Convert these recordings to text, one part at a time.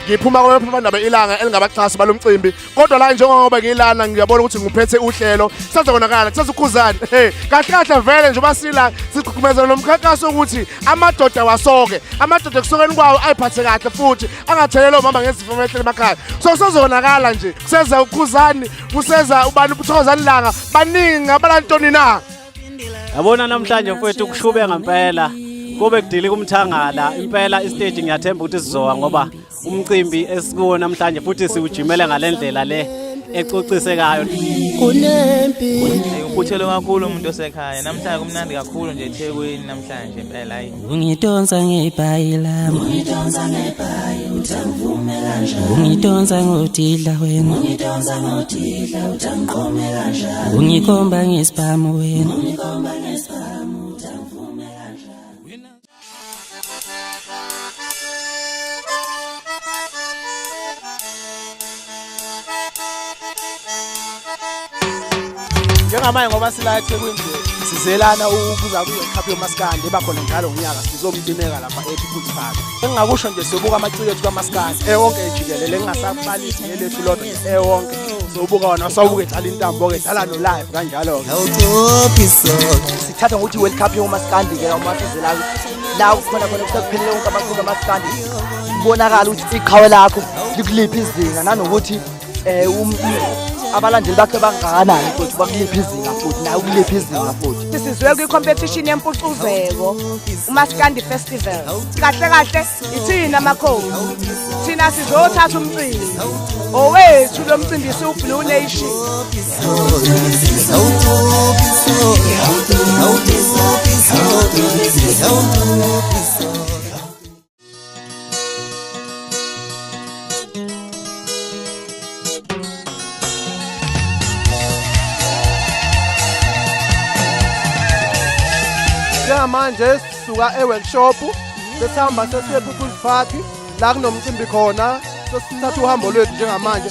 Ngiphuma kwaphephandaba ilanga elingabaxhasi balomcimbi kodwa la njengoba ngilana ngiyabona ukuthi ngiphethe uhlelo sazokonakala kusazukhuzana kahle vele nje basila siqhumezana nomkhankaso ukuthi amadoda wasoke amadoda kusokeni kwawo ayiphathe kahle futhi angathelelo mama ngezifo emehlele emakhaya so kusazokonakala nje kuseza ukhuzani kuseza ubani ubuthokozani langa baningi abalantoni na yabona namhlanje mfowethu kushube ngempela kube kudili kumthangala impela istage ngiyathemba ukuthi sizowa ngoba umcimbi esikuwo namhlanje futhi siujimele ngalendlela le ecocisekayo kunempi ukhuthele kakhulu umuntu osekhaya namhlanje kumnandi kakhulu nje eThekwini namhlanje impela hayi ungidonsa ngebhayi lami ungidonsa ngebhayi utangvume kanjani ungidonsa ngotidla wena ungidonsa ngotidla utangiqome kanjani ungikhomba ngesibhamu wena ungikhomba ngesibhamu utangvume kanjani njengamanje ngoba sila eThekwini sizelana ukuza kuyikhaphi yoMaskandi ebakhona njalo ngonyaka sizomdimeka lapha ePhuthukako engingakusho nje siyobuka amaciko ethu kaMaskandi ewonke ejikelele ngingasabalisi ngelethu lodwa nje ewonke sobuka wona sawubuka edlala intambo ke dlala no live kanjalo ke sithatha ngokuthi World Cup yoMaskandi ke uma sizela la khona kusakuphelele wonke amaciko kaMaskandi kubonakala ukuthi iqhawe lakho likuliphi izinga nanokuthi abalandeli bakhe bangakanani futhi bakuliphi izinga futhi nayo kuliphi izinga futhi sizwe kwi-competition yempucuzeko uMaskandi Festival kahle ithina makhosi thina sizothatha umcimbi owethu lo mcimbi siwu-Blue Nation manje sisuka eworkshop sesihamba sesiye ePupu's Party la kunomcimbi khona sesithatha uhambo lwethu njengamanje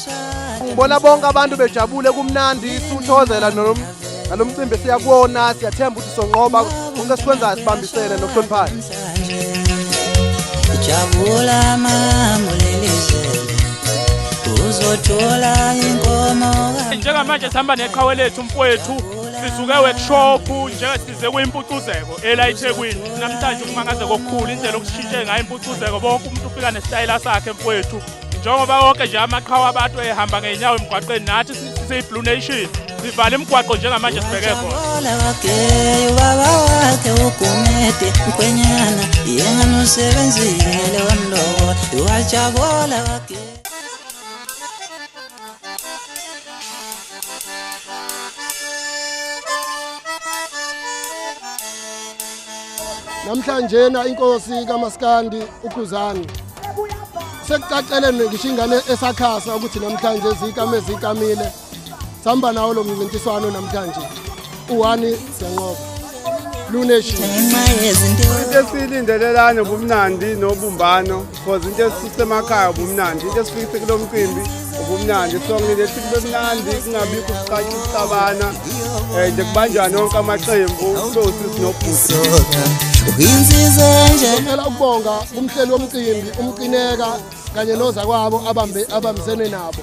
ngibona bonke abantu bejabule kumnandi sithozela nalomcimbi siyakuwona siyathemba ukuthi sonqoba konke sikwenzayo sibambisene nokuhloniphana ujabula mamulelizwe uzothola inkomo njengamanje sihamba neqhawe lethu mfowethu sisuke workshop njengesize kwiMpucuzeko eThekwini namhlanje kumangaze kokukhulu indlela okushintshe ngayo impucuzeko bonke umuntu ufika nesitayela sakhe mfowethu njengoba wonke nje amaqhawe abantu ehamba ngeenyawo emgwaqeni nathi siyi-Blue Nation sivala imigwaqo njengamanje sibheke khona ubaba wakhe ugumede mkhwenyana yenga nosebenzile wamlobo wajabula wakhe namhlanje na inkosi kaMaskandi ukhuzani sekucacele ngisho ingane esakhasa ukuthi namhlanje zikamile sihamba nawo lo mncintiswano namhlanje u1 siyanqoba Blue Nation into esilindelelane ubumnandi nobumbano because into esisemakhaya ubumnandi into esifikise kulo mcimbi ubumnandi songile sibe mnandi kungabikho ukuxabana nje kubanjwana nonke amaqembu sosisi nobhuti uyinsiza nje ngicela ukubonga umhleli womcimbi umcineka kanye noza kwabo abambisene nabo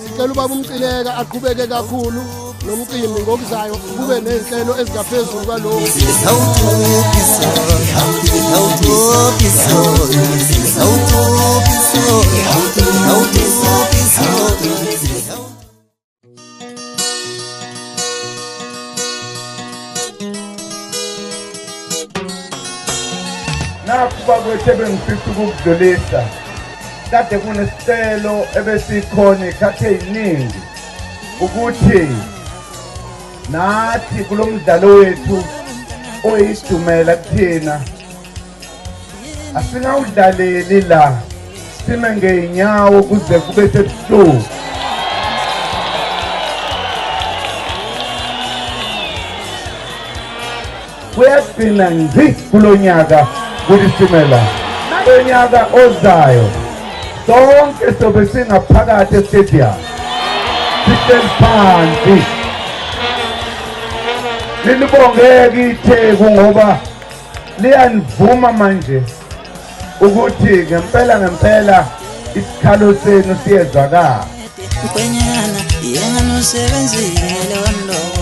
sicela ubaba umcineka aqhubeke kakhulu nomcimbi ngokuzayo kube nezinhlelo ezingaphezulu kwalokho nakuba kwethebe ngifisa ukukudlulisa kade kunesicelo ebesikhona ikhathe eziningi ukuthi nathi kulo mdlalo wethu oyidumela kuthina asingawudlaleli la sime ngeenyawo kuze kube sebusuku kuyagcina ngci kulo nyaka kulisimela lonyaka ozayo sonke sobe singaphakathi estadium sihleli phansi lilibongeke itheku ngoba liyanivuma manje ukuthi ngempela isikhalo senu siyezwakala. Mkhwenyana yenganosebenzile wamlowo.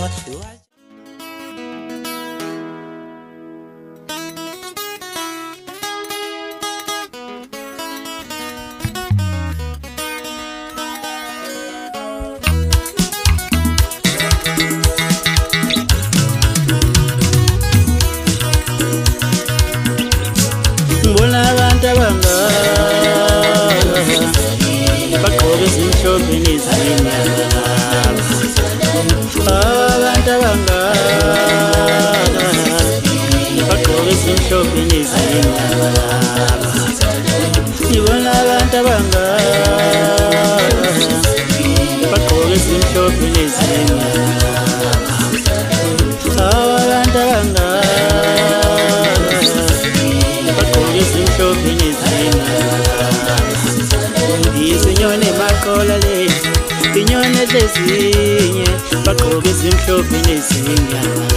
Inyone lezinye bagqoke izimhlophe nezinyama.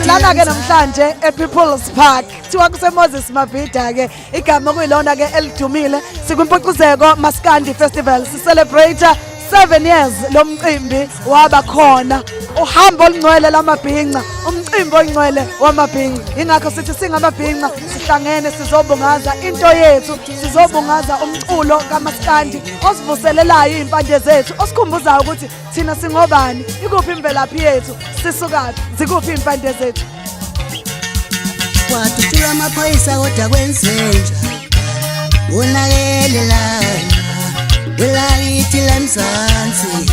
Lana ke namhlanje ePeople's Park kuthiwa kuseMoses Mabhida ke igama kuyilona ke elidumile sikwimpucuzeko Maskandi Festival celebrate 7 years lo mcimbi waba khona uhambo olungcwele lamabhinqa umcimbi ongcwele wamabhinqa ingakho sithi singamabhinqa sihlangene sizobungaza into yethu sizobungaza umculo kaMaskandi osivuselelayo impande zethu osikhumbuzayo ukuthi thina singobani ikuphi imvelaphi yethu sisukaphi zikuphi impande zethu Wathula amaphoyisa kodwa kwenzenja unakelelana welakithi lamzansi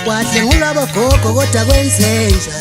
wahle ngulabo gogo kodwa kwenzenja